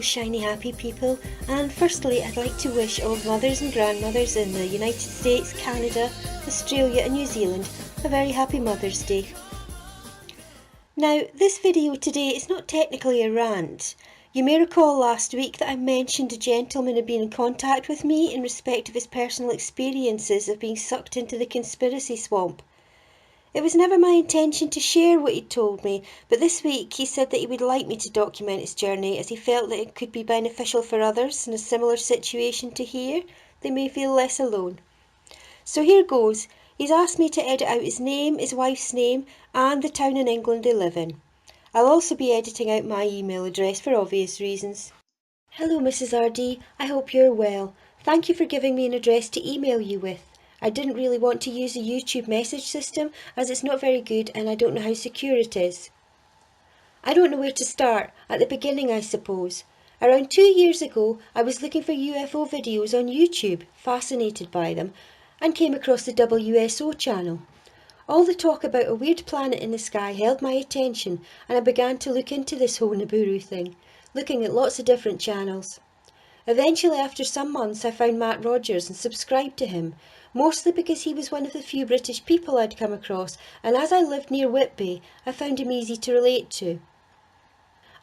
shiny happy people, and firstly I'd like to wish all mothers and grandmothers in the United States, Canada, Australia and New Zealand a very happy Mother's Day. Now this video today is not technically a rant. You may recall last week that I mentioned a gentleman had been in contact with me in respect of his personal experiences of being sucked into the conspiracy swamp. It was never my intention to share what he'd told me, but this week he said that he would like me to document his journey as he felt that it could be beneficial for others in a similar situation to hear. They may feel less alone. So here goes. He's asked me to edit out his name, his wife's name, and the town in England they live in. I'll also be editing out my email address for obvious reasons. Hello Mrs. RD, I hope you're well. Thank you for giving me an address to email you with. I didn't really want to use a YouTube message system as it's not very good and I don't know how secure it is. I don't know where to start. At the beginning, I suppose. Around 2 years ago, I was looking for UFO videos on YouTube, fascinated by them, and came across the WSO channel. All the talk about a weird planet in the sky held my attention and I began to look into this whole Nibiru thing, looking at lots of different channels. Eventually, after some months, I found Matt Rogers and subscribed to him, mostly because he was one of the few British people I'd come across, and as I lived near Whitby, I found him easy to relate to.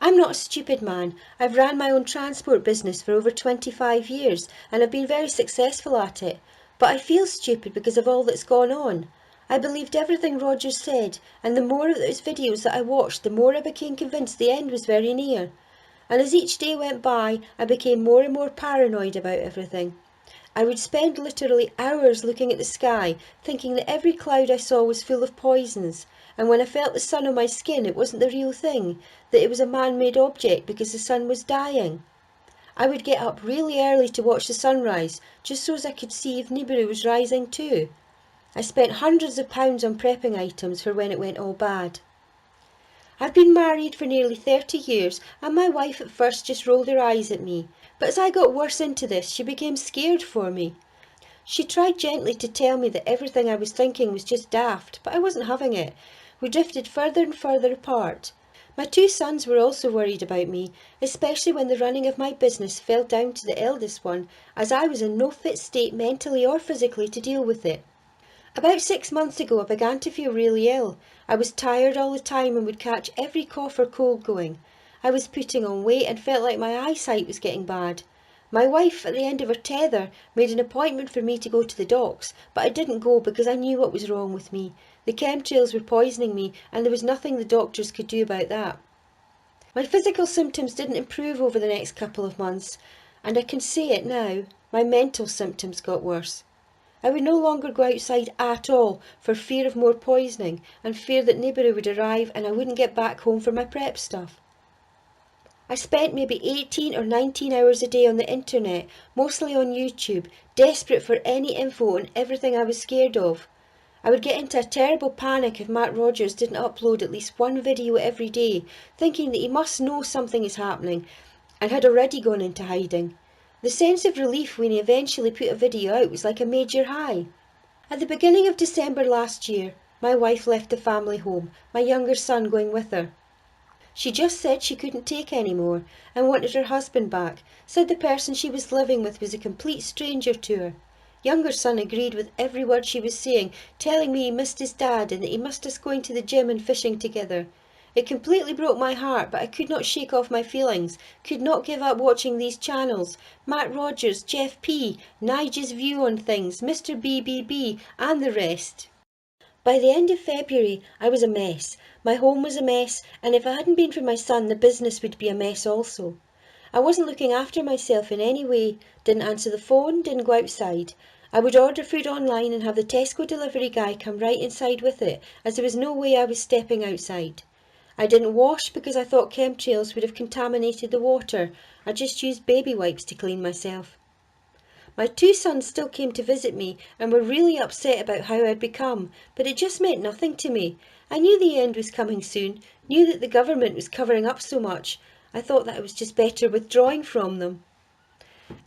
I'm not a stupid man. I've ran my own transport business for over 25 years and I've been very successful at it, but I feel stupid because of all that's gone on. I believed everything Rogers said, and the more of his videos that I watched, the more I became convinced the end was very near. And as each day went by, I became more and more paranoid about everything. I would spend literally hours looking at the sky, thinking that every cloud I saw was full of poisons, and when I felt the sun on my skin it wasn't the real thing, that it was a man-made object because the sun was dying. I would get up really early to watch the sunrise, just so as I could see if Nibiru was rising too. I spent hundreds of pounds on prepping items for when it went all bad. I've been married for nearly 30 years and my wife at first just rolled her eyes at me, but as I got worse into this she became scared for me. She tried gently to tell me that everything I was thinking was just daft, but I wasn't having it. We drifted further and further apart. My 2 sons were also worried about me, especially when the running of my business fell down to the eldest one, as I was in no fit state mentally or physically to deal with it. About 6 months ago I began to feel really ill. I was tired all the time and would catch every cough or cold going. I was putting on weight and felt like my eyesight was getting bad. My wife, at the end of her tether, made an appointment for me to go to the docks, but I didn't go because I knew what was wrong with me. The chemtrails were poisoning me and there was nothing the doctors could do about that. My physical symptoms didn't improve over the next couple of months, and I can say it now, my mental symptoms got worse. I would no longer go outside at all for fear of more poisoning and fear that Nibiru would arrive and I wouldn't get back home for my prep stuff. I spent maybe 18 or 19 hours a day on the internet, mostly on YouTube, desperate for any info on everything I was scared of. I would get into a terrible panic if Matt Rogers didn't upload at least one video every day, thinking that he must know something is happening and had already gone into hiding. The sense of relief when he eventually put a video out was like a major high. At the beginning of December last year, my wife left the family home, my younger son going with her. She just said she couldn't take any more and wanted her husband back, said the person she was living with was a complete stranger to her. Younger son agreed with every word she was saying, telling me he missed his dad and that he missed us going to the gym and fishing together. It completely broke my heart, but I could not shake off my feelings, could not give up watching these channels. Matt Rogers, Jeff P, Nigel's view on things, Mr BBB and the rest. By the end of February I was a mess. My home was a mess, and if it hadn't been for my son the business would be a mess also. I wasn't looking after myself in any way, didn't answer the phone, didn't go outside. I would order food online and have the Tesco delivery guy come right inside with it, as there was no way I was stepping outside. I didn't wash because I thought chemtrails would have contaminated the water. I just used baby wipes to clean myself. My 2 sons still came to visit me and were really upset about how I'd become, but it just meant nothing to me. I knew the end was coming soon, knew that the government was covering up so much. I thought that I was just better withdrawing from them.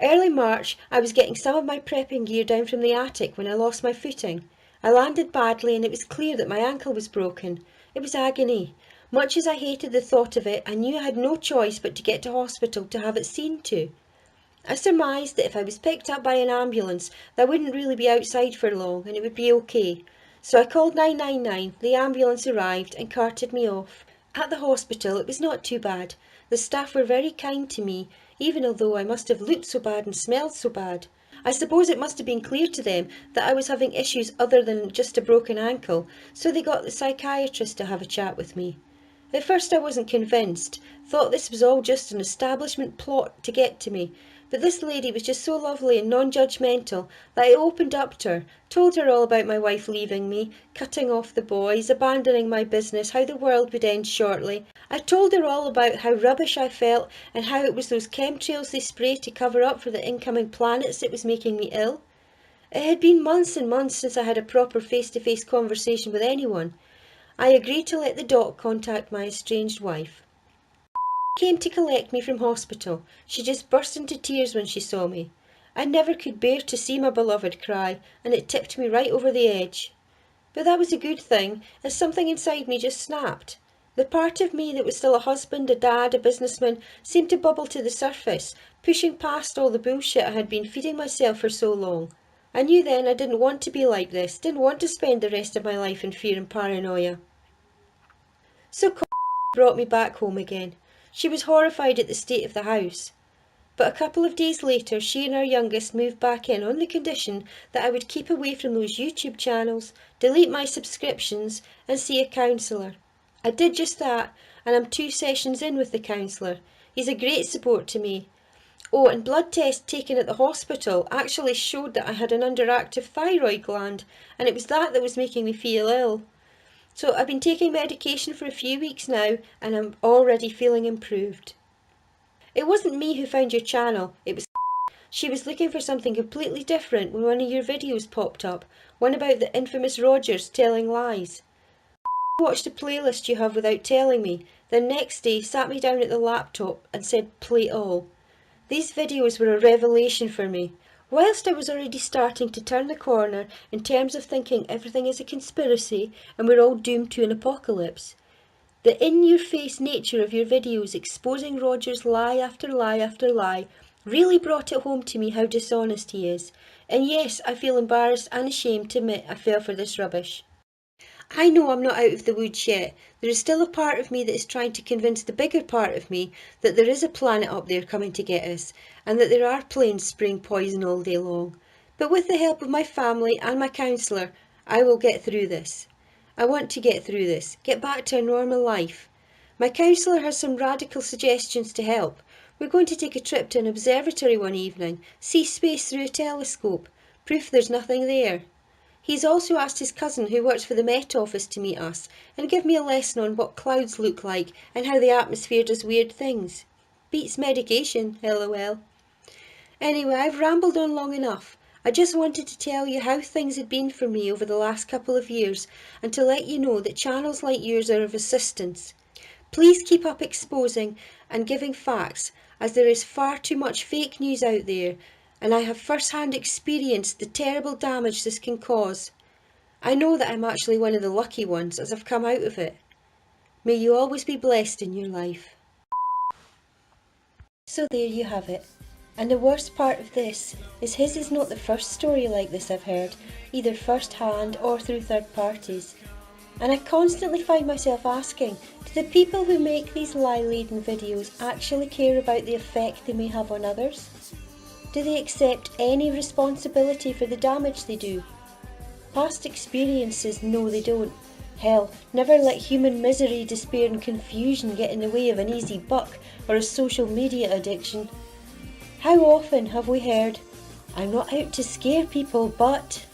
Early March, I was getting some of my prepping gear down from the attic when I lost my footing. I landed badly and it was clear that my ankle was broken. It was agony. Much as I hated the thought of it, I knew I had no choice but to get to hospital to have it seen to. I surmised that if I was picked up by an ambulance, that I wouldn't really be outside for long and it would be okay. So I called 999, the ambulance arrived and carted me off. At the hospital it was not too bad. The staff were very kind to me, even although I must have looked so bad and smelled so bad. I suppose it must have been clear to them that I was having issues other than just a broken ankle, so they got the psychiatrist to have a chat with me. At first I wasn't convinced, thought this was all just an establishment plot to get to me, but this lady was just so lovely and non-judgmental that I opened up to her, told her all about my wife leaving me, cutting off the boys, abandoning my business, how the world would end shortly. I told her all about how rubbish I felt and how it was those chemtrails they spray to cover up for the incoming planets that was making me ill. It had been months and months since I had a proper face-to-face conversation with anyone. I agreed to let the doc contact my estranged wife. Came to collect me from hospital. She just burst into tears when she saw me. I never could bear to see my beloved cry, and it tipped me right over the edge. But that was a good thing, as something inside me just snapped. The part of me that was still a husband, a dad, a businessman, seemed to bubble to the surface, pushing past all the bullshit I had been feeding myself for so long. I knew then I didn't want to be like this, didn't want to spend the rest of my life in fear and paranoia. So brought me back home again. She was horrified at the state of the house. But a couple of days later, she and our youngest moved back in on the condition that I would keep away from those YouTube channels, delete my subscriptions and see a counsellor. I did just that, and I'm 2 sessions in with the counsellor. He's a great support to me. Oh, and blood tests taken at the hospital actually showed that I had an underactive thyroid gland, and it was that was making me feel ill. So I've been taking medication for a few weeks now, and I'm already feeling improved. It wasn't me who found your channel, it was she was looking for something completely different when one of your videos popped up, one about the infamous Rogers telling lies. Watched a playlist you have without telling me, then next day sat me down at the laptop and said play all. These videos were a revelation for me. Whilst I was already starting to turn the corner in terms of thinking everything is a conspiracy and we're all doomed to an apocalypse, the in-your-face nature of your videos exposing Roger's lie after lie after lie really brought it home to me how dishonest he is. And yes, I feel embarrassed and ashamed to admit I fell for this rubbish. I know I'm not out of the woods yet. There is still a part of me that is trying to convince the bigger part of me that there is a planet up there coming to get us, and that there are planes spraying poison all day long. But with the help of my family and my counsellor, I will get through this. I want to get through this, get back to a normal life. My counsellor has some radical suggestions to help. We're going to take a trip to an observatory one evening, see space through a telescope, proof there's nothing there. He's also asked his cousin who works for the Met Office to meet us and give me a lesson on what clouds look like and how the atmosphere does weird things. Beats medication, lol. Anyway, I've rambled on long enough. I just wanted to tell you how things had been for me over the last couple of years and to let you know that channels like yours are of assistance. Please keep up exposing and giving facts, as there is far too much fake news out there, and I have first-hand experienced the terrible damage this can cause. I know that I'm actually one of the lucky ones as I've come out of it. May you always be blessed in your life. So there you have it. And the worst part of this is his is not the first story like this I've heard, either first-hand or through third parties. And I constantly find myself asking, do the people who make these lie-laden videos actually care about the effect they may have on others? Do they accept any responsibility for the damage they do? Past experiences, no they don't. Hell, never let human misery, despair and confusion get in the way of an easy buck or a social media addiction. How often have we heard, I'm not out to scare people, but...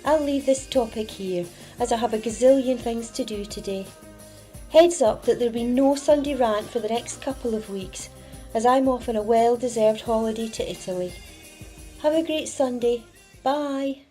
I'll leave this topic here, as I have a gazillion things to do today. Heads up that there'll be no Sunday Rant for the next couple of weeks, as I'm off on a well-deserved holiday to Italy. Have a great Sunday. Bye.